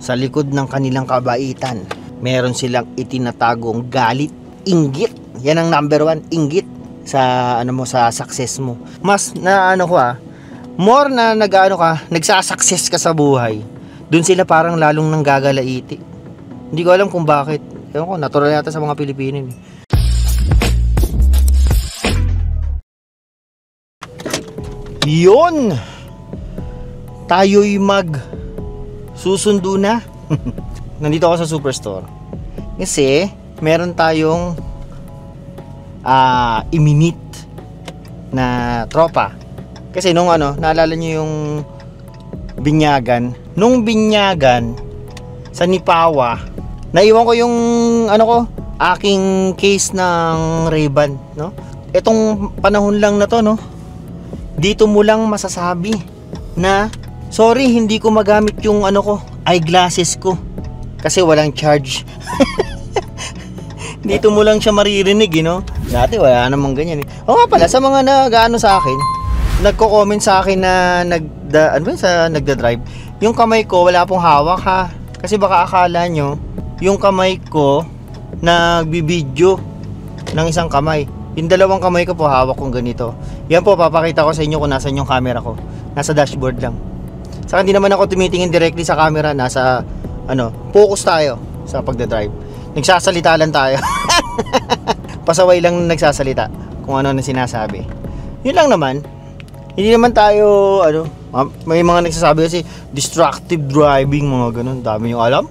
sa likod ng kanilang kabaitan, meron silang itinatagong galit, inggit. Yan ang number one, inggit sa ano mo, sa success mo. Mas na ano ko more na nagsasucess ka sa buhay, dun sila parang lalong nanggagalaiti. Hindi ko alam kung bakit. Ewan ko, natural yata sa mga Pilipino. Yun! Tayo'y susundo na. Nandito ako sa Superstore kasi meron tayong iminit na tropa. Kasi nung naalala nyo yung binyagan, sa Nipawa, naiwan ko yung aking case ng Ray-Ban, no? Etong panahon lang na to, no? Dito mo lang masasabi na sorry, hindi ko magamit yung eyeglasses ko kasi walang charge. Dito mo lang siya maririnig, no? Dati wala namang ganyan. O nga pala, sa mga sa akin, nagko-comment sa akin na nagda-drive, yung kamay ko wala pong hawak, ha. Kasi baka akala nyo yung kamay ko nagbibideo ng isang kamay. Yung dalawang kamay ko po hawak kong ganito. Yan po, papakita ko sa inyo kung nasan yung camera ko. Nasa dashboard lang. Saka hindi naman ako tumitingin directly sa camera. Nasa focus tayo sa pagdadrive. Nagsasalita lang tayo. Pasaway lang nagsasalita kung ano na sinasabi. Yun lang naman. Hindi naman tayo may mga nagsasabi kasi destructive driving, mga ganun. Dami yung alam.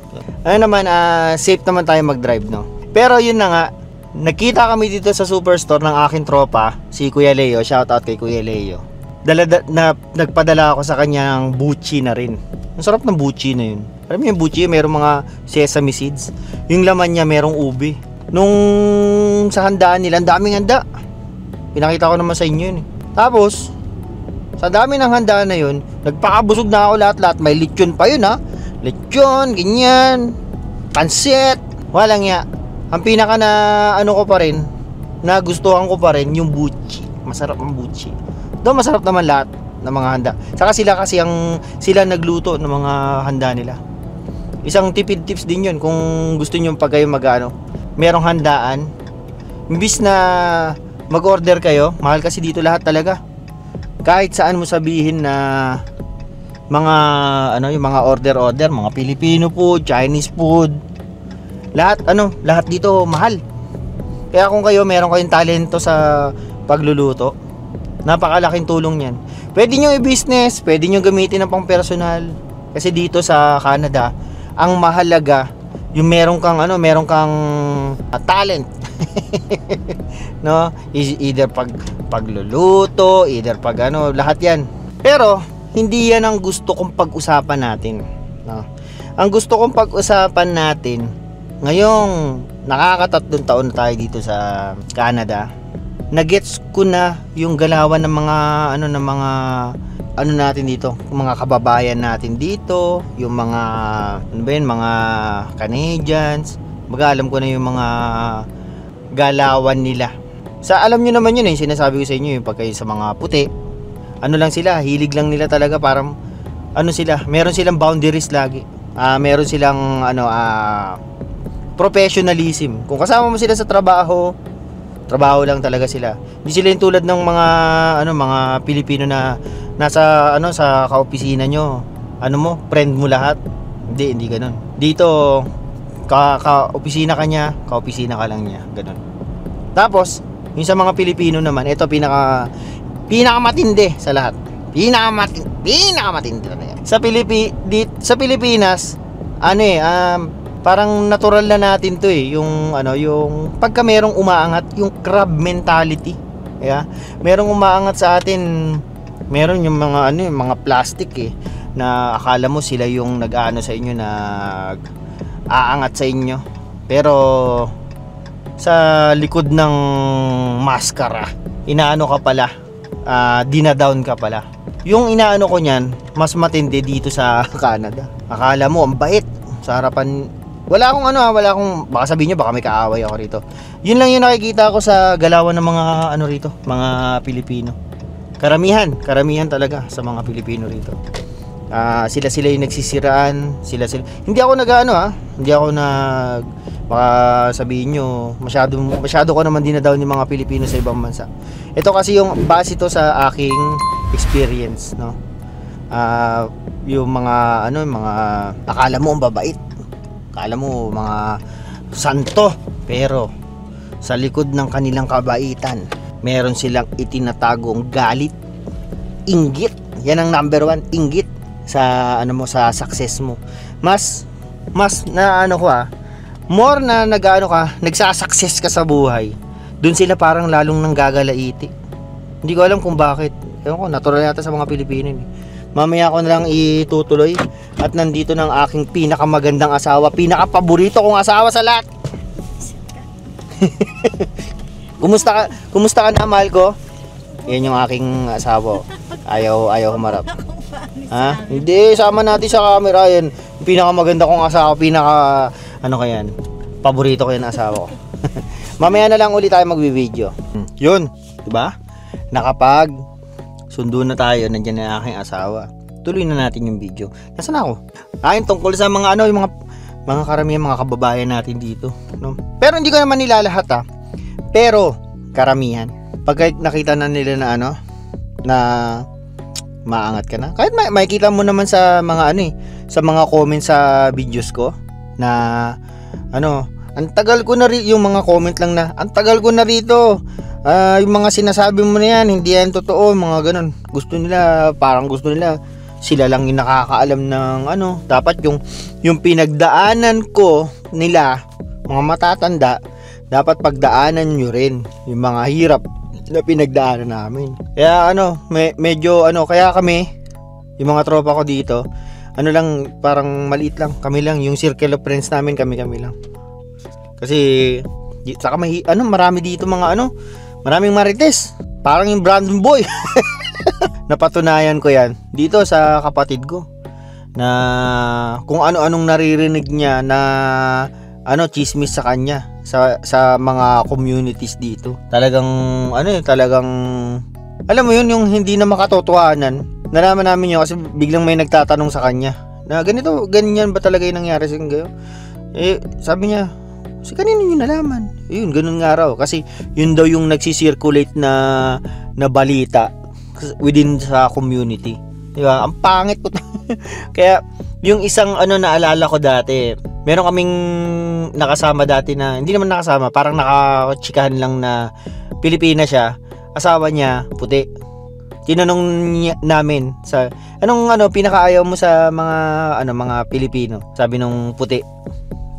Safe naman tayo mag-drive, no? Pero yun na nga, nakita kami dito sa Superstore ng aking tropa, si Kuya Leo. Shoutout kay Kuya Leo. Nagpadala ako sa kanyang buchi na rin. Ang sarap ng buchi na yun. Alam mo yung buchi, merong mga sesame seeds. Yung laman niya merong ubi. Nung sa handaan nila, ang daming handa. Pinakita ko naman sa inyo yun. Tapos sa dami ng handaan na yun, nagpakabusog na ako lahat-lahat. May lechon pa yun, ha. Lechon, ganyan, pansit. Walang ya. Ang pinaka ko pa rin, nagustuhan ko pa rin yung buchi. Masarap ang buchi. Doon masarap naman lahat ng mga handa. Saka sila nagluto ng mga handa nila. Isang tipid tips din yun kung gusto nyo pag kayo merong handaan. Imbis na mag-order kayo, mahal kasi dito lahat talaga. Kahit saan mo sabihin na mga yung mga order, mga Filipino food, Chinese food, lahat dito mahal. Kaya kung meron kayong talento sa pagluluto, napakalaking tulong yan. Pwede nyo i-business, pwede nyo gamitin ng pang personal. Kasi dito sa Canada, ang mahalaga yung meron kang talent. No, either pagluluto, either lahat yan. Pero hindi yan ang gusto kong pag-usapan natin, no? Ang gusto kong pag-usapan natin ngayong nakakatatlong taon na tayo dito sa Canada, nagets ko na yung galawan ng mga natin dito, mga kababayan natin dito, yung mga mga Canadians. Alam ko na yung mga galawan nila. Alam nyo naman yun, sinasabi ko sa inyo yung pagkain sa mga puti. Lang sila, hilig lang nila talaga, parang meron silang boundaries lagi. Meron silang professionalism. Kung kasama mo sila sa trabaho lang talaga sila. Hindi sila yung tulad ng mga Pilipino na nasa sa kaopisina nyo. Friend mo lahat. Hindi ganoon. Dito ka-opisina ka niya, ka-opisina ka lang niya, ganoon. Tapos yung sa mga Pilipino naman, ito pinakamatindi sa lahat. Pinakamatindi talaga. Sa Pilipinas, parang natural na natin 'to yung pagka merong umaangat, yung crab mentality. Yeah? Merong umaangat sa atin, meron yung mga mga plastic na akala mo sila yung sa inyo, aangat sa inyo. Pero sa likod ng maskara, ka pala, dinadown ka pala. Yung ko niyan, mas matindi dito sa Canada. Akala mo ang bait sa harapan. Wala akong baka sabihin nyo baka may kaaway ako rito. Yun lang yung nakikita ko sa galawan ng mga mga Pilipino. Karamihan talaga sa mga Pilipino rito. Sila yung nagsisiraan, hindi ako nag-ano hindi ako nag baka sabihin nyo masyado ko naman dinadaw ng mga Pilipino sa ibang bansa. Ito kasi yung base to sa aking experience, no. Yung mga mga akala mo ang babait, akala mo mga santo, pero sa likod ng kanilang kabaitan meron silang itinatagong galit, inggit. Yan ang number 1, inggit sa sa success mo. Mas na more na nagsasucess ka sa buhay, dun sila parang lalong nanggagalaiti. Hindi ko alam kung bakit. Ewan ko, natural yata sa mga Pilipino. Mamaya ko na lang itutuloy. At nandito ng aking pinakamagandang asawa, pinakapaborito kong asawa sa lahat. Kumusta ka na, mahal ko? Yan yung aking asawa. Ayaw humarap. Hindi, sama natin sa camera. Yan, pinakamaganda kong asawa, paborito ko yan asawa ko. Mamaya na lang ulit tayo magbi-video. Yun, diba? Nakapag sundo na tayo, nandiyan na aking asawa. Tuloy na natin yung video. Nasaan ako? Tungkol sa mga yung mga karamihan, mga kababayan natin dito, no? Pero hindi ko naman nilalahat Pero karamihan, pag nakita na nila na na maangat ka na. Kahit makikita mo naman sa mga sa mga comments sa videos ko na ang tagal ko na yung mga comment lang na ang tagal ko na rito. Yung mga sinasabi mo na yan, hindi yan totoo, mga ganun. Parang gusto nila sila lang yung nakakaalam ng dapat yung pinagdaanan ko nila, mga matatanda, dapat pagdaanan nyo rin yung mga hirap na pinagdaanan namin. Kaya medyo kaya kami, yung mga tropa ko dito, lang, parang maliit lang, kami lang, yung circle of friends namin, kami lang. Kasi saka marami dito mga maraming marites, parang yung Brandon Boy. Napatunayan ko yan dito sa kapatid ko, na kung ano-anong naririnig niya na chismis sa kanya sa mga communities dito. Talagang talagang alam mo yun, yung hindi na makatotohanan. Nalaman namin yun kasi biglang may nagtatanong sa kanya na ganyan ba talaga yung nangyari sa inyo? Sabi niya, si kanino nyo nalaman? Yun, ganun nga raw. Kasi yun daw yung nagsisirculate na balita within sa community. Diba? Ang pangit po. Kaya yung isang naalala ko dati, meron kaming nakasama dati na, hindi naman nakasama, parang nakachikahan lang na Pilipina siya. Asawa niya, puti. Tinanong namin sa anong pinakaayaw mo sa mga Pilipino. Sabi nung puti,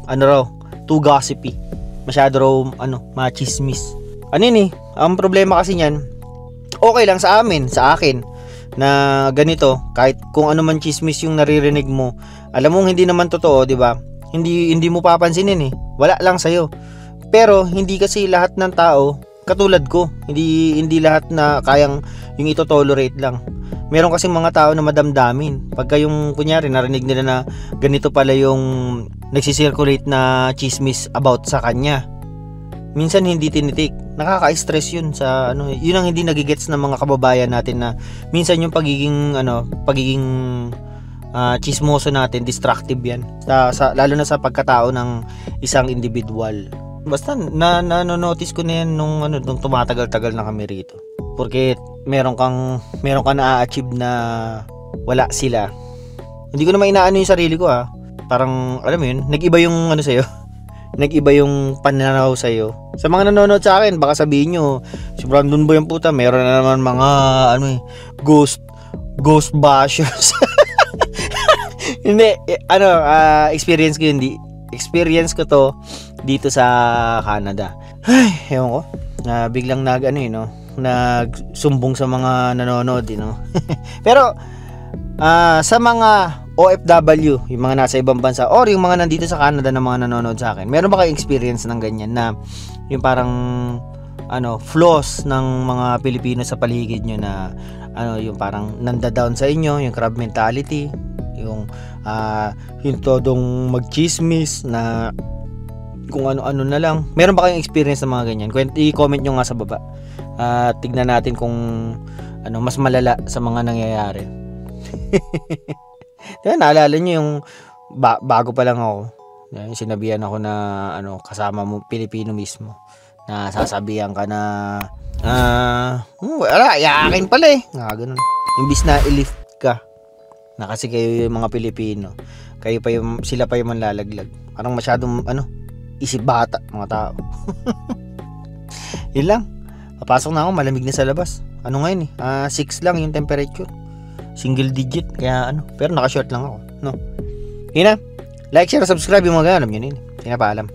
raw, too gossipy. Masyado raw machismis. Ang problema kasi niyan, okay lang sa akin na ganito, kahit kung ano man chismis yung naririnig mo, alam mong hindi naman totoo, 'di ba? Hindi mo papansinin Wala lang sa'yo. Pero hindi kasi lahat ng tao katulad ko. Hindi lahat na kayang yung ito-tolerate lang. Meron kasi mga tao na madamdamin. Pagka yung kunyari narinig nila na ganito pala yung nagsisirculate na chismis about sa kanya, minsan hindi tinitik. Nakaka-stress yun sa yun ang hindi nagigets ng mga kababayan natin, na minsan yung pagiging chismoso natin, destructive yan lalo na sa pagkatao ng isang individual. Basta nanonotice ko na yan nung tumatagal-tagal na kami rito. Porque meron ka na-achieve na wala sila. Hindi ko naman inaano yung sarili ko Parang alam mo yun, nag-iba yung sa'yo. Nag-iba yung pananaw sa'yo. Sa mga nanonood sa akin, baka sabihin nyo, si Brandon Boy ang puta, meron na naman mga ghost bashers. Hindi, experience ko yun. Experience ko to dito sa Canada. Ay, ewan ko. Biglang nagsumbong sa mga nanonood, Pero sa mga OFW, yung mga nasa ibang bansa or yung mga nandito sa Canada na mga nanonood sa akin, meron ba kayong experience ng ganyan na yung parang flaws ng mga Pilipino sa paligid nyo, na yung parang nanda-down sa inyo, yung crab mentality, yung todong magchismis na kung ano-ano na lang. Meron ba kayong experience ng mga ganyan? I-comment nyo nga sa baba. Tignan natin kung mas malala sa mga nangyayari. Diba, naalala nyo yung bago pa lang ako. Yung sinabihan ako na kasama mo Pilipino mismo. Na sasabihan ka na wala, yakin pala eh. Ganun. Imbis na i-lift ka. Na kasi kayo yung mga Pilipino. Sila pa yung manlalaglag. Parang masyadong isip bata mga tao. Yun lang. Papasok na ako, malamig na sa labas. Ano ngayon 6 lang yung temperature. Single digit, kaya pero naka-short lang ako, no? Yun na. Like, share, subscribe yung mga ganap yun. Pinapaalam.